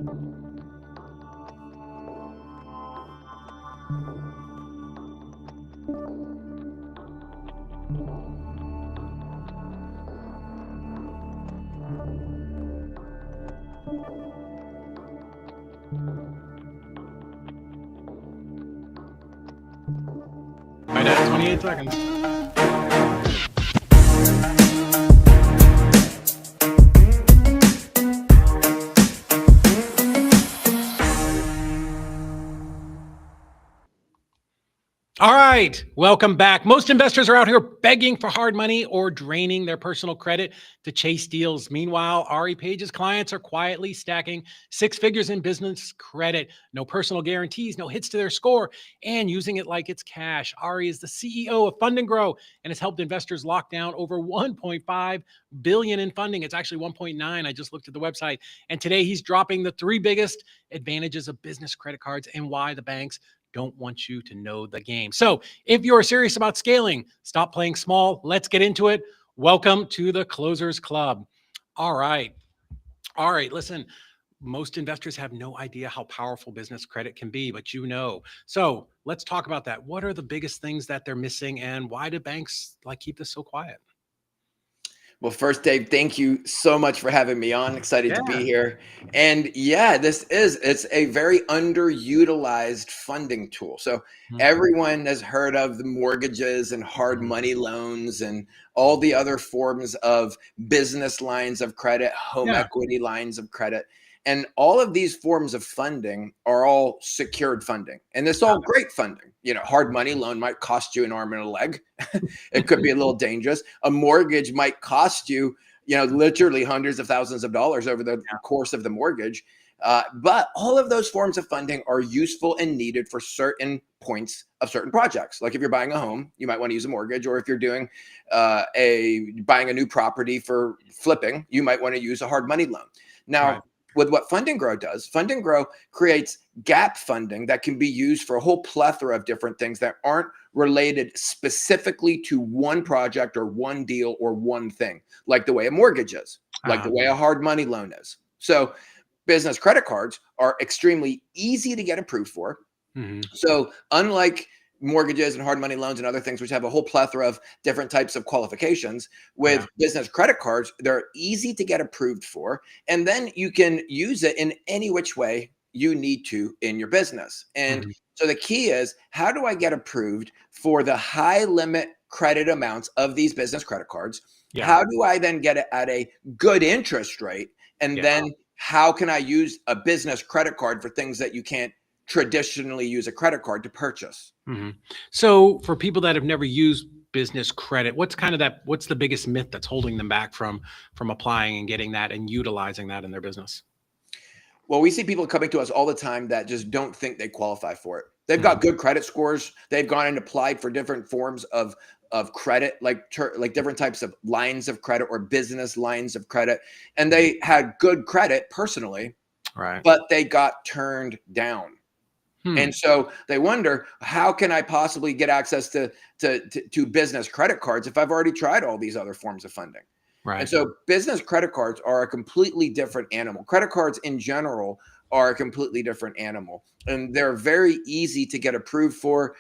Right at 28 seconds. All right, welcome back. Most investors are out here begging for hard money or draining their personal credit to chase deals. Meanwhile, Ari Page's clients are quietly stacking six figures in business credit, no personal guarantees, no hits to their score, and using it like it's cash. Ari is the CEO of Fund and Grow and has helped investors lock down over 1.5 billion in funding. It's actually 1.9. I just looked at the website. And today he's dropping the three biggest advantages of business credit cards and why the banks don't want you to know the game. So if you're serious about scaling, stop playing small. Let's get into it. Welcome to the Closers Club. All right. Listen, most investors have no idea how powerful business credit can be, but you know. So let's talk about that. What are the biggest things that they're missing, and why do banks keep this so quiet? Well, first, Dave, thank you so much for having me on. Excited to be here. And yeah, it's a very underutilized funding tool. So everyone has heard of the mortgages and hard money loans and all the other forms of business lines of credit, home equity lines of credit. And all of these forms of funding are all secured funding. And it's all great funding. You know, hard money loan might cost you an arm and a leg. It could be a little dangerous. A mortgage might cost you, literally hundreds of thousands of dollars over the course of the mortgage. But all of those forms of funding are useful and needed for certain points of certain projects. Like if you're buying a home, you might want to use a mortgage, or if you're doing buying a new property for flipping, you might want to use a hard money loan. Now, with what Fund and Grow does, Fund and Grow creates gap funding that can be used for a whole plethora of different things that aren't related specifically to one project or one deal or one thing, like the way a mortgage is, like the way a hard money loan is. So business credit cards are extremely easy to get approved for. So unlike mortgages and hard money loans and other things, which have a whole plethora of different types of qualifications, with business credit cards, they're easy to get approved for. And then you can use it in any which way you need to in your business. And so the key is, how do I get approved for the high limit credit amounts of these business credit cards? How do I then get it at a good interest rate? And then how can I use a business credit card for things that you can't traditionally use a credit card to purchase? So for people that have never used business credit, what's the biggest myth that's holding them back from applying and getting that and utilizing that in their business? Well, we see people coming to us all the time that just don't think they qualify for it. They've got good credit scores. They've gone and applied for different forms of credit, like different types of lines of credit or business lines of credit. And they had good credit personally, but they got turned down. And so they wonder, how can I possibly get access to business credit cards if I've already tried all these other forms of funding? And so business credit cards are a completely different animal. Credit cards in general are a completely different animal, and they're very easy to get approved for.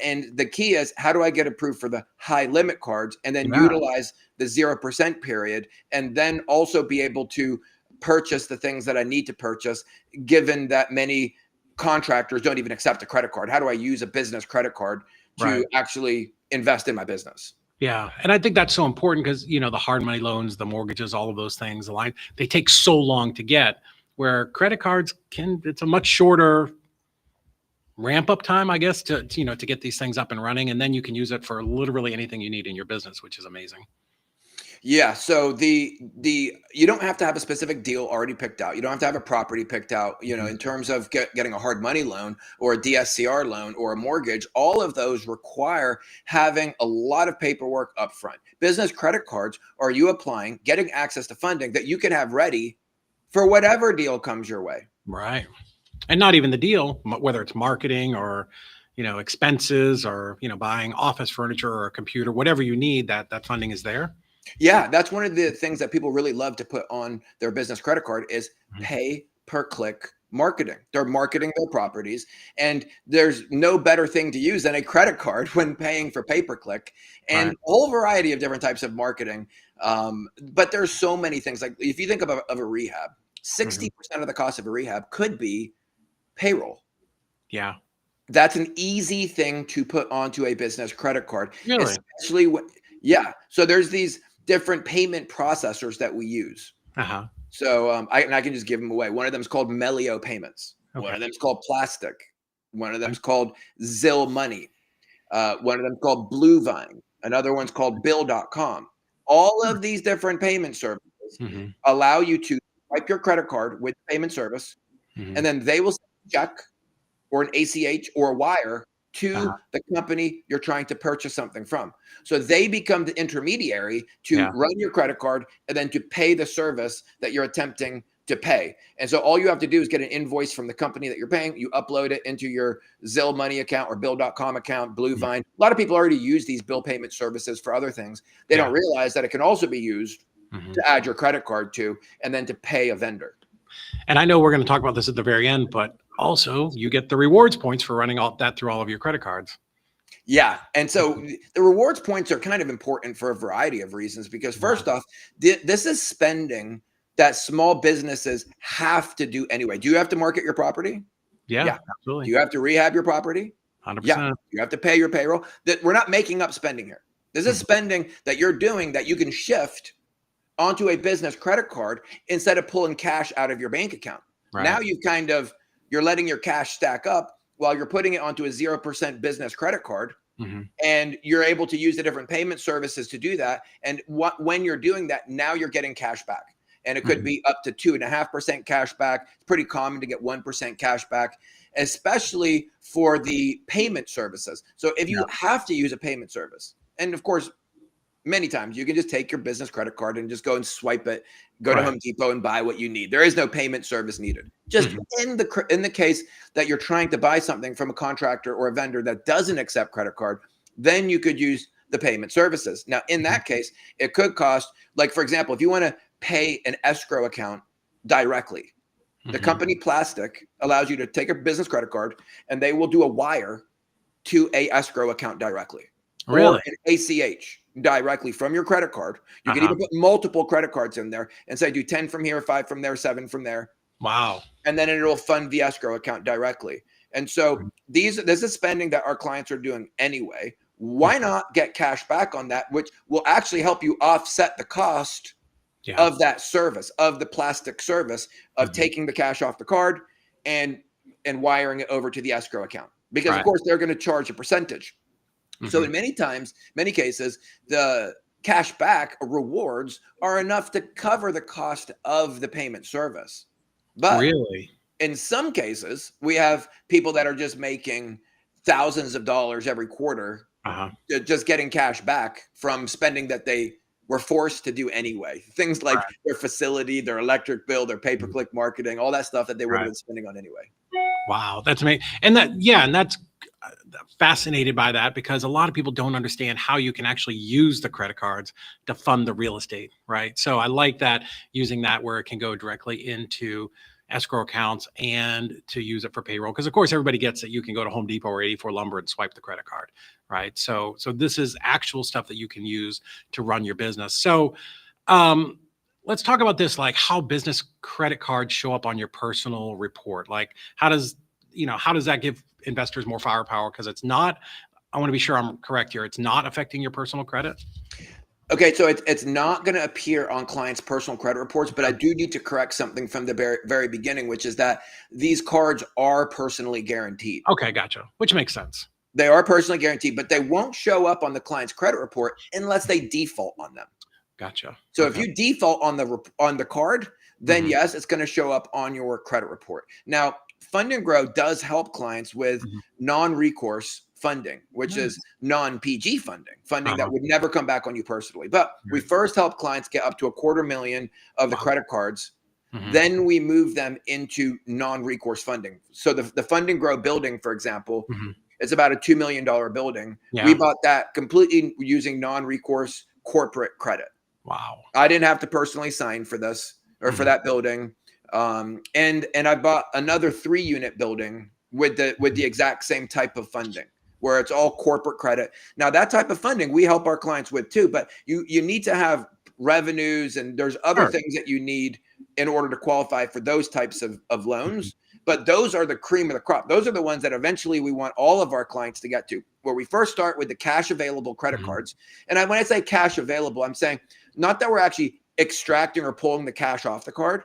And the key is, how do I get approved for the high limit cards and then utilize the 0% period, and then also be able to purchase the things that I need to purchase, given that many contractors don't even accept a credit card? How do I use a business credit card to actually invest in my business? Yeah. And I think that's so important because, the hard money loans, the mortgages, all of those things, they take so long to get, where credit cards it's a much shorter ramp up time, I guess, to get these things up and running. And then you can use it for literally anything you need in your business, which is amazing. Yeah. So you don't have to have a specific deal already picked out. You don't have to have a property picked out, in terms of getting a hard money loan or a DSCR loan or a mortgage. All of those require having a lot of paperwork up front. Business credit cards are you applying, getting access to funding that you can have ready for whatever deal comes your way. Right. And not even the deal, whether it's marketing or, expenses or, buying office furniture or a computer, whatever you need, that funding is there. Yeah, that's one of the things that people really love to put on their business credit card is pay per click marketing. They're marketing their properties, and there's no better thing to use than a credit card when paying for pay-per-click, and Right. a whole variety of different types of marketing. But there's so many things. Like if you think of a rehab, 60% of the cost of a rehab could be payroll. Yeah. That's an easy thing to put onto a business credit card, Really? especially yeah. So there's these different payment processors that we use. Uh-huh. So I can just give them away. One of them is called Melio Payments. One Okay. of them is called Plastic. One of them is called Zill Money. One of them is called Blue Vine. Another one's called Bill.com. All of these different payment services Mm-hmm. allow you to swipe your credit card with payment service, Mm-hmm. and then they will send a check or an ACH or a wire to Uh-huh. the company you're trying to purchase something from. So they become the intermediary to run your credit card and then to pay the service that you're attempting to pay. And so all you have to do is get an invoice from the company that you're paying. You upload it into your Zill Money account or Bill.com account, Blue Vine. A lot of people already use these bill payment services for other things. They don't realize that it can also be used to add your credit card to, and then to pay a vendor. And I know we're going to talk about this at the very end, but also you get the rewards points for running all that through all of your credit cards. Yeah. And so the rewards points are kind of important for a variety of reasons, because first off, this is spending that small businesses have to do anyway. Do you have to market your property? Yeah, absolutely. Do you have to rehab your property? 100%. Yeah. You have to pay your payroll. That we're not making up spending here. This is spending that you're doing that you can shift onto a business credit card instead of pulling cash out of your bank account. Right. Now you're letting your cash stack up while you're putting it onto a 0% business credit card. And you're able to use the different payment services to do that. And when you're doing that, now you're getting cash back. And it could be up to 2.5% cash back. It's pretty common to get 1% cash back, especially for the payment services. So if you have to use a payment service, and of course, many times you can just take your business credit card and just go and swipe it, go to Home Depot and buy what you need. There is no payment service needed. Just in the case that you're trying to buy something from a contractor or a vendor that doesn't accept credit card, then you could use the payment services. Now, in that case, it could cost, like, for example, if you want to pay an escrow account directly, the company Plastic allows you to take a business credit card and they will do a wire to a escrow account directly. Really? Or an ACH directly from your credit card. You can even put multiple credit cards in there and say, do 10 from here, 5 from there, 7 from there. Wow. And then it'll fund the escrow account directly. And so this is spending that our clients are doing anyway. Why not get cash back on that, which will actually help you offset the cost of that service, of the Plastic service, of taking the cash off the card and wiring it over to the escrow account. Because of course they're going to charge a percentage. So in many cases, the cash back or rewards are enough to cover the cost of the payment service. But in some cases, we have people that are just making thousands of dollars every quarter, just getting cash back from spending that they were forced to do anyway. Things like their facility, their electric bill, their pay-per-click marketing, all that stuff that they would have been spending on anyway. Wow, that's amazing. And that's fascinated by that, because a lot of people don't understand how you can actually use the credit cards to fund the real estate, right? So I like that, using that where it can go directly into escrow accounts and to use it for payroll. Because of course everybody gets that you can go to Home Depot or 84 Lumber and swipe the credit card, right? So this is actual stuff that you can use to run your business. So let's talk about this, like how business credit cards show up on your personal report. Like how does that give investors more firepower? Because it's not, I want to be sure I'm correct here, it's not affecting your personal credit? Okay, so it's not going to appear on clients' personal credit reports, but I do need to correct something from the very beginning, which is that these cards are personally guaranteed. Okay, gotcha. Which makes sense. They are personally guaranteed, but they won't show up on the client's credit report unless they default on them. Gotcha. So if you default on the card, then yes, it's going to show up on your credit report. Now, Fund and Grow does help clients with non-recourse funding, which is non-PG funding that would never come back on you personally. But we first help clients get up to $250,000 of the credit cards. Then we move them into non-recourse funding. So the Fund and Grow building, for example, it's about a $2 million building. We bought that completely using non-recourse corporate credit. Wow. I didn't have to personally sign for this or for that building. And I bought another 3-unit building with the exact same type of funding, where it's all corporate credit. Now that type of funding we help our clients with too, but you need to have revenues, and there's other Sure. things that you need in order to qualify for those types of loans. But those are the cream of the crop. Those are the ones that eventually we want all of our clients to get to, where we first start with the cash available credit cards. And when I say cash available, I'm saying not that we're actually extracting or pulling the cash off the card.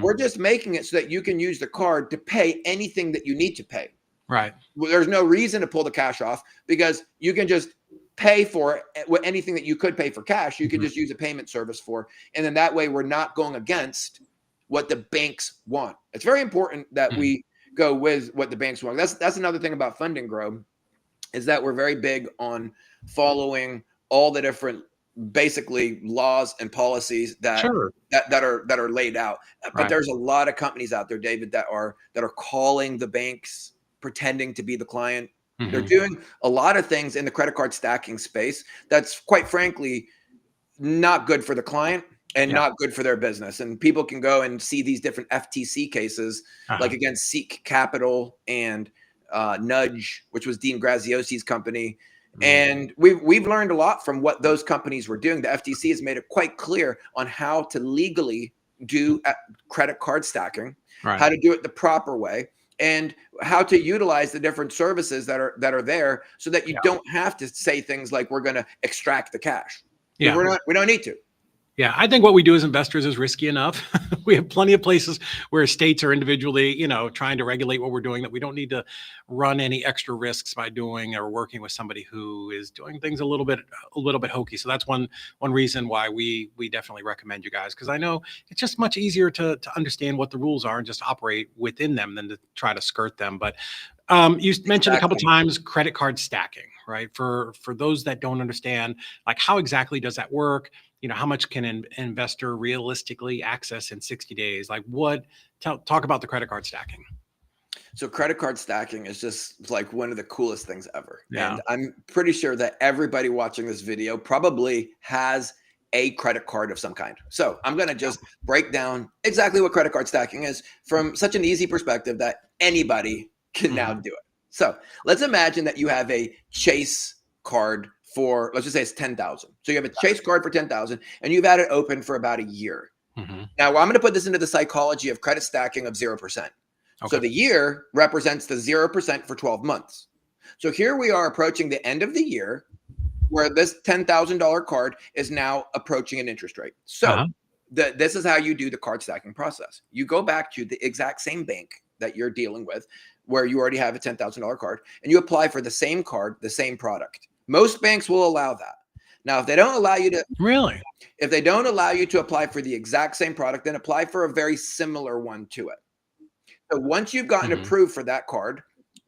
We're just making it so that you can use the card to pay anything that you need to pay. Right. Well, there's no reason to pull the cash off, because you can just pay for anything that you could pay for cash. You can just use a payment service for, and then that way we're not going against what the banks want. It's very important that we go with what the banks want. That's another thing about Fund and Grow, is that we're very big on following all the different basically laws and policies that Sure. that are laid out. But Right. there's a lot of companies out there, David, that are calling the banks, pretending to be the client. They're doing a lot of things in the credit card stacking space that's, quite frankly, not good for the client and not good for their business. And people can go and see these different FTC cases, like against Seek Capital and Nudge, which was Dean Graziosi's company. And we've learned a lot from what those companies were doing. The FTC has made it quite clear on how to legally do credit card stacking, how to do it the proper way, and how to utilize the different services that are there, so that you don't have to say things like, we're going to extract the cash. We don't need to. Yeah, I think what we do as investors is risky enough. We have plenty of places where states are individually, trying to regulate what we're doing, that we don't need to run any extra risks by doing or working with somebody who is doing things a little bit hokey. So that's one reason why we definitely recommend you guys, because I know it's just much easier to understand what the rules are and just operate within them than to try to skirt them. But you mentioned a couple times credit card stacking, right? For those that don't understand, like, how exactly does that work? How much can an investor realistically access in 60 days? Like, talk about the credit card stacking. So credit card stacking is just like one of the coolest things ever. Yeah. And I'm pretty sure that everybody watching this video probably has a credit card of some kind. So I'm going to just break down exactly what credit card stacking is from such an easy perspective that anybody can now do it. So let's imagine that you have a Chase card for, let's just say it's 10,000. So you have a Chase card for 10,000 and you've had it open for about a year. Now, I'm going to put this into the psychology of credit stacking of 0%. So the year represents the 0% for 12 months. So here we are approaching the end of the year, where this $10,000 card is now approaching an interest rate. So this is how you do the card stacking process. You go back to the exact same bank that you're dealing with, where you already have a $10,000 card, and you apply for the same card, the same product. Most banks will allow that. Now, if they don't allow you to apply for the exact same product, then apply for a very similar one to it. So once you've gotten approved for that card,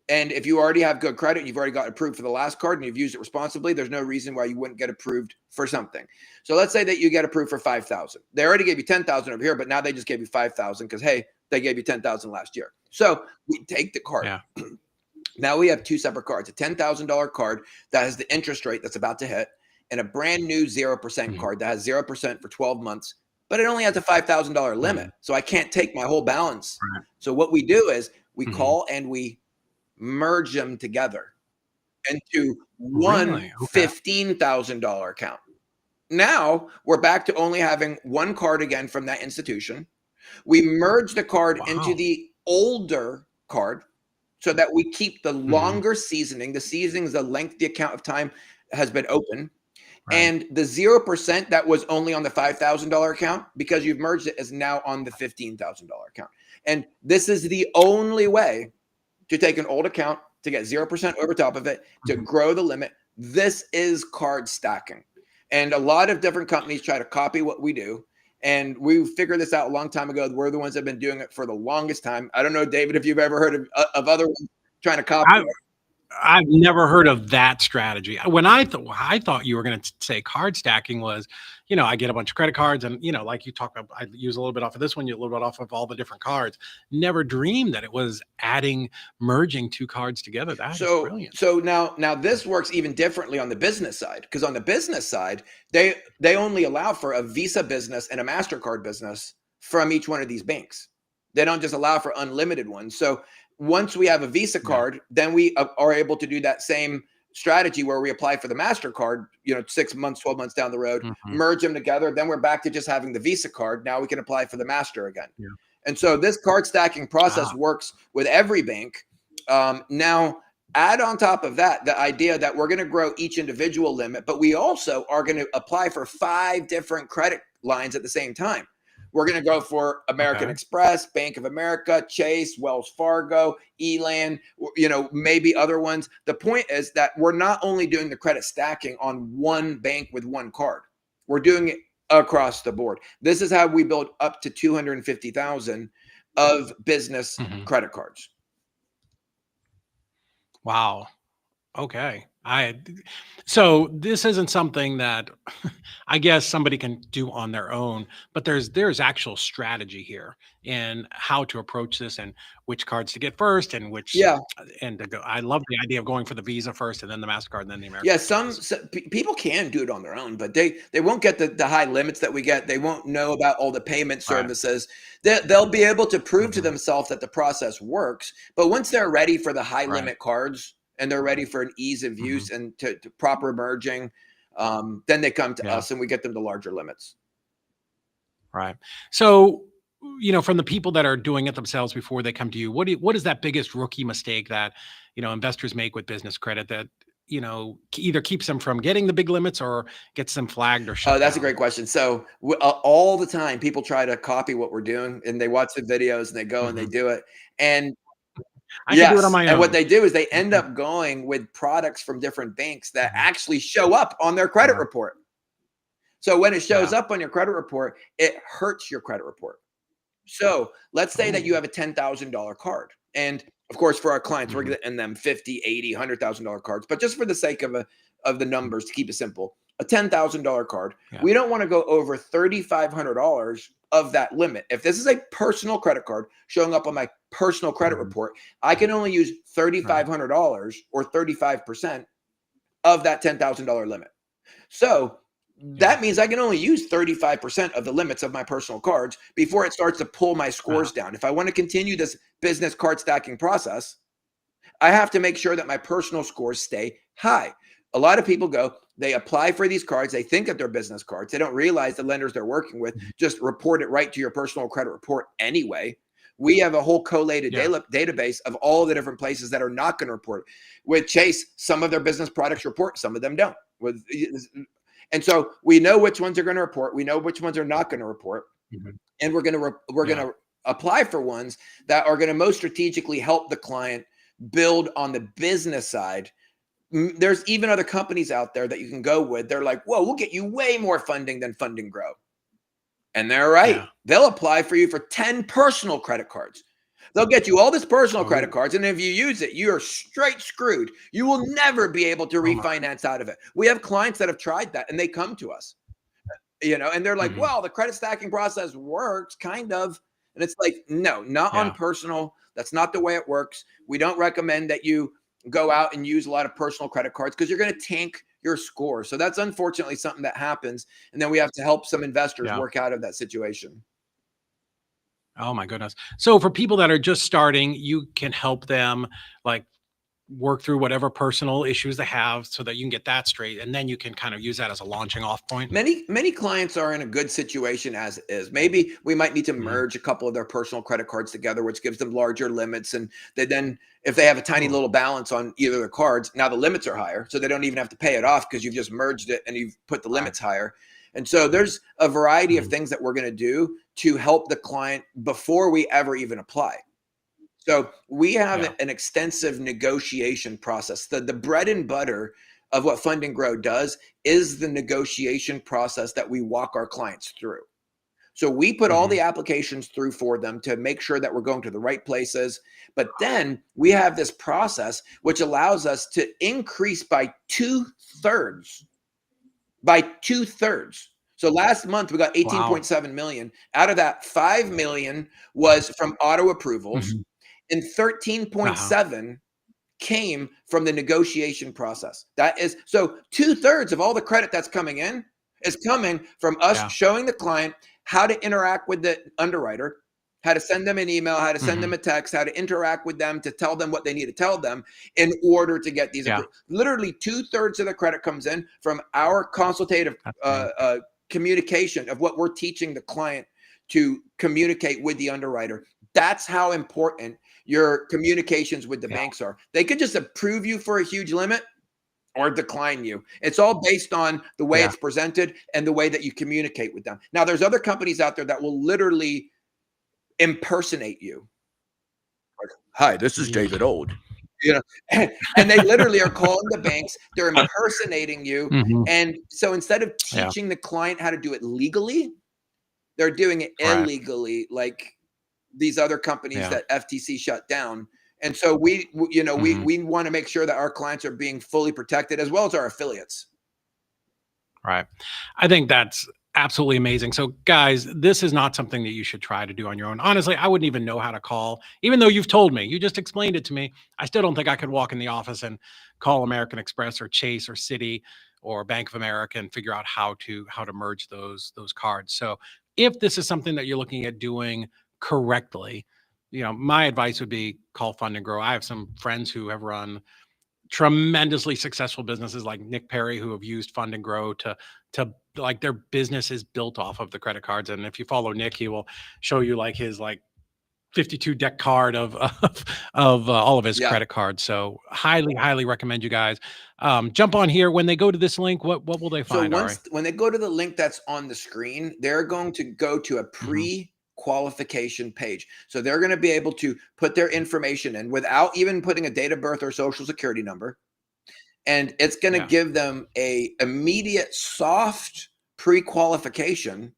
and if you already have good credit, you've already got approved for the last card and you've used it responsibly, there's no reason why you wouldn't get approved for something. So let's say that you get approved for 5,000. They already gave you 10,000 over here, but now they just gave you 5,000 because, hey, they gave you 10,000 last year. So we take the card. Yeah. Now we have two separate cards, a $10,000 card that has the interest rate that's about to hit, and a brand new 0% card that has 0% for 12 months, but it only has a $5,000 limit. So I can't take my whole balance. So what we do is we call and we merge them together into one $15,000 account. Now we're back to only having one card again from that institution. We merge the card into the older card so that we keep the longer seasoning. The seasoning is the length the account of time has been open. And the 0% that was only on the $5,000 account, because you've merged it, is now on the $15,000 account. And this is the only way to take an old account, to get 0% over top of it, to grow the limit. This is card stacking. And a lot of different companies try to copy what we do. And we figured this out a long time ago. We're the ones that have been doing it for the longest time. I don't know, David, if you've ever heard of other ones trying to copy it. I've never heard of that strategy. When I thought you were going to say card stacking was, I get a bunch of credit cards and, like you talk about, I use a little bit off of this one, you a little bit off of all the different cards. Never dreamed that it was merging two cards together. That is brilliant. So now this works even differently on the business side, because on the business side, they only allow for a Visa business and a MasterCard business from each one of these banks. They don't just allow for unlimited ones. So once we have a Visa card, then we are able to do that same strategy where we apply for the MasterCard, 6 months, 12 months down the road, merge them together. Then we're back to just having the Visa card. Now we can apply for the Master again. Yeah. And so this card stacking process works with every bank. Now, add on top of that the idea that we're going to grow each individual limit, but we also are going to apply for 5 different credit lines at the same time. We're going to go for American Express, Bank of America, Chase, Wells Fargo, Elan, maybe other ones. The point is that we're not only doing the credit stacking on one bank with one card. We're doing it across the board. This is how we build up to 250,000 of business credit cards. Wow. Okay. So this isn't something that I guess somebody can do on their own, but there's actual strategy here in how to approach this and which cards to get first and which and to go. I love the idea of going for the Visa first and then the MasterCard and then the American. Yeah, some people can do it on their own, but they won't get the high limits that we get. They won't know about all the payment services. They'll be able to prove to themselves that the process works, but once they're ready for the high limit cards, and they're ready for an ease of use and to proper merging, then they come to us and we get them to larger limits. Right. So, from the people that are doing it themselves before they come to you, what is that biggest rookie mistake that, investors make with business credit that, either keeps them from getting the big limits or gets them flagged or shut Oh, that's down? a great question. So all the time people try to copy what we're doing and they watch the videos and they go and they do it. And I can do it on my own. And what they do is they end up going with products from different banks that actually show up on their credit report. So when it shows up on your credit report, it hurts your credit report. So let's say that you have a $10,000 card. And of course, for our clients, we're going to end them $50,000, $80,000, $100,000 cards. But just for the sake of the numbers, to keep it simple, a $10,000 card, we don't want to go over $3,500 of that limit. If this is a personal credit card showing up on my personal credit report, I can only use $3,500 or 35% of that $10,000 limit. So that means I can only use 35% of the limits of my personal cards before it starts to pull my scores down. If I want to continue this business card stacking process, I have to make sure that my personal scores stay high. A lot of people they apply for these cards. They think that they're business cards. They don't realize the lenders they're working with just report it right to your personal credit report anyway. We have a whole collated database of all the different places that are not going to report. With Chase, some of their business products report, some of them don't. And so we know which ones are going to report. We know which ones are not going to report. And we're going to apply for ones that are going to most strategically help the client build on the business side. There's even other companies out there that you can go with. They're like, whoa, we'll get you way more funding than Fund and Grow. And they're right. They'll apply for you for 10 personal credit cards. They'll get you all this personal credit cards. And if you use it, you're straight screwed. You will never be able to refinance out of it. We have clients that have tried that and they come to us, and they're like, well, the credit stacking process works kind of. And it's like, no, not on personal. That's not the way it works. We don't recommend that you go out and use a lot of personal credit cards because you're going to tank your score. So that's unfortunately something that happens. And then we have to help some investors work out of that situation. Oh my goodness. So for people that are just starting, you can help them work through whatever personal issues they have so that you can get that straight. And then you can kind of use that as a launching off point. Many clients are in a good situation as is. Maybe we might need to merge a couple of their personal credit cards together, which gives them larger limits. And then if they have a tiny little balance on either of the cards, now the limits are higher. So they don't even have to pay it off because you've just merged it and you've put the limits higher. And so there's a variety of things that we're going to do to help the client before we ever even apply. So we have an extensive negotiation process. The bread and butter of what Fund and Grow does is the negotiation process that we walk our clients through. So we put all the applications through for them to make sure that we're going to the right places. But then we have this process which allows us to increase by 2/3. By 2/3. So last month we got 18.7 million. Out of that, 5 million was from auto approvals. And 13.7 came from the negotiation process. That is, so 2/3 of all the credit that's coming in is coming from us showing the client how to interact with the underwriter, how to send them an email, how to send them a text, how to interact with them, to tell them what they need to tell them in order to get these approved. Literally 2/3 of the credit comes in from our consultative communication of what we're teaching the client to communicate with the underwriter. That's how important your communications with the banks are. They could just approve you for a huge limit or decline you. It's all based on the way it's presented and the way that you communicate with them. Now, there's other companies out there that will literally impersonate you. Like, hi, this is David Old. You know, and they literally are calling the banks. They're impersonating you. And so instead of teaching the client how to do it legally, they're doing it illegally, like these other companies that FTC shut down. And so we want to make sure that our clients are being fully protected, as well as our affiliates. Right. I think that's absolutely amazing. So guys, this is not something that you should try to do on your own. Honestly, I wouldn't even know how to call, even though you've told me, you just explained it to me. I still don't think I could walk in the office and call American Express or Chase or Citi or Bank of America and figure out how to merge those cards. So if this is something that you're looking at doing correctly, my advice would be call Fund and Grow. I have some friends who have run tremendously successful businesses like Nick Perry, who have used Fund and Grow to like their business is built off of the credit cards. And if you follow Nick, he will show you like his 52 deck card of all of his credit cards. So highly recommend you guys jump on here. When they go to this link, what will they find? So when they go to the link that's on the screen, they're going to go to a pre-qualification page. So they're going to be able to put their information in without even putting a date of birth or social security number. And it's going to give them a immediate soft pre-qualification.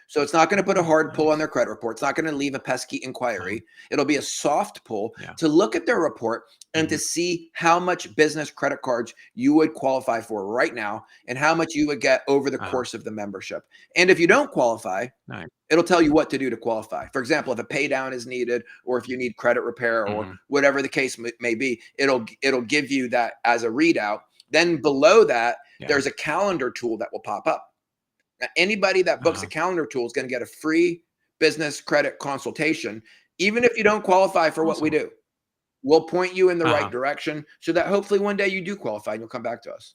So it's not going to put a hard pull on their credit report. It's not going to leave a pesky inquiry. It'll be a soft pull to look at their report and to see how much business credit cards you would qualify for right now and how much you would get over the course of the membership. And if you don't qualify, it'll tell you what to do to qualify. For example, if a pay down is needed, or if you need credit repair, or whatever the case may be, it'll give you that as a readout. Then below that, there's a calendar tool that will pop up. Now, anybody that books a calendar tool is going to get a free business credit consultation, even if you don't qualify for what we do. We'll point you in the right direction so that hopefully one day you do qualify and you'll come back to us.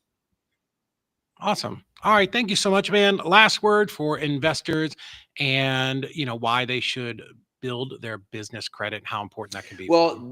Awesome. All right. Thank you so much, man. Last word for investors and, why they should build their business credit, how important that can be. Well,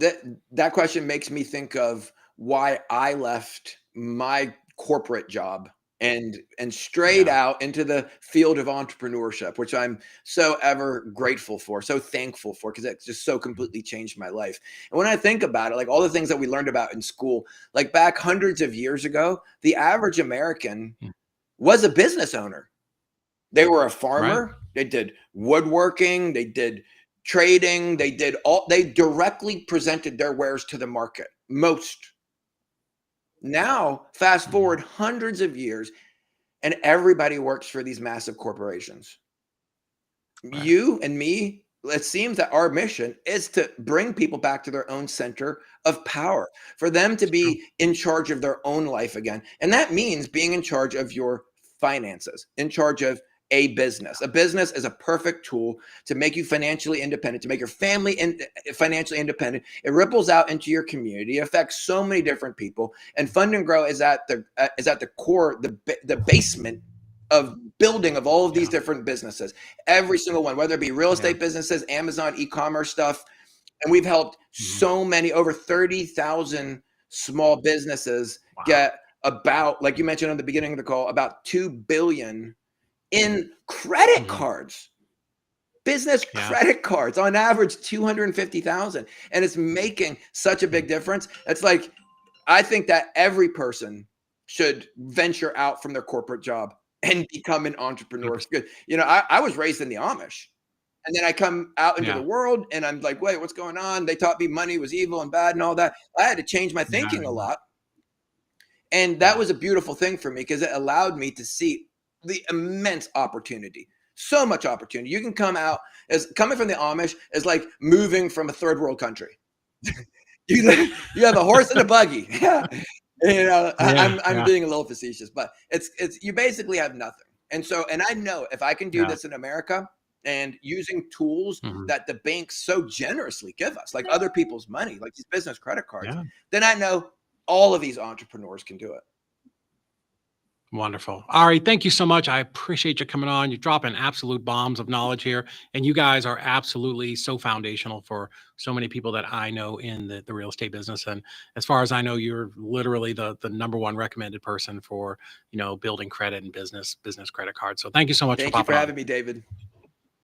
that question makes me think of why I left my corporate job and strayed out into the field of entrepreneurship, which I'm so ever grateful for, so thankful for, because it's just so completely changed my life. And when I think about it, like all the things that we learned about in school, like back hundreds of years ago, the average American was a business owner. They were a farmer. They did woodworking. They did trading. They directly presented their wares to the market. Most. Now, fast forward hundreds of years, and everybody works for these massive corporations. You and me, it seems that our mission is to bring people back to their own center of power, for them to be in charge of their own life again. And that means being in charge of your finances, in charge of a business. A business is a perfect tool to make you financially independent, to make your family financially independent. It ripples out into your community, it affects so many different people. And Fund and Grow is at the core, the basement of building of all of these different businesses. Every single one, whether it be real estate businesses, Amazon, e-commerce stuff. And we've helped so many, over 30,000 small businesses get about, like you mentioned on the beginning of the call, about $2 billion in credit cards, business credit cards, on average 250,000. And it's making such a big difference. It's like, I think that every person should venture out from their corporate job and become an entrepreneur. It's good. I was raised in the Amish, and then I come out into the world and I'm like, wait, what's going on? They taught me money was evil and bad and all that. I had to change my thinking a lot. And that was a beautiful thing for me, because it allowed me to see the immense opportunity, so much opportunity. You can come out as coming from the Amish is like moving from a third world country. you have a horse and a buggy. I'm being a little facetious, but it's you basically have nothing. And I know if I can do this in America, and using tools Mhm. that the banks so generously give us, like other people's money, like these business credit cards, Yeah. then I know all of these entrepreneurs can do it. Wonderful. Ari, thank you so much. I appreciate you coming on. You're dropping absolute bombs of knowledge here. And you guys are absolutely so foundational for so many people that I know in the real estate business. And as far as I know, you're literally the number one recommended person for, building credit and business credit cards. So thank you so much for Thank you for popping on. having me, David.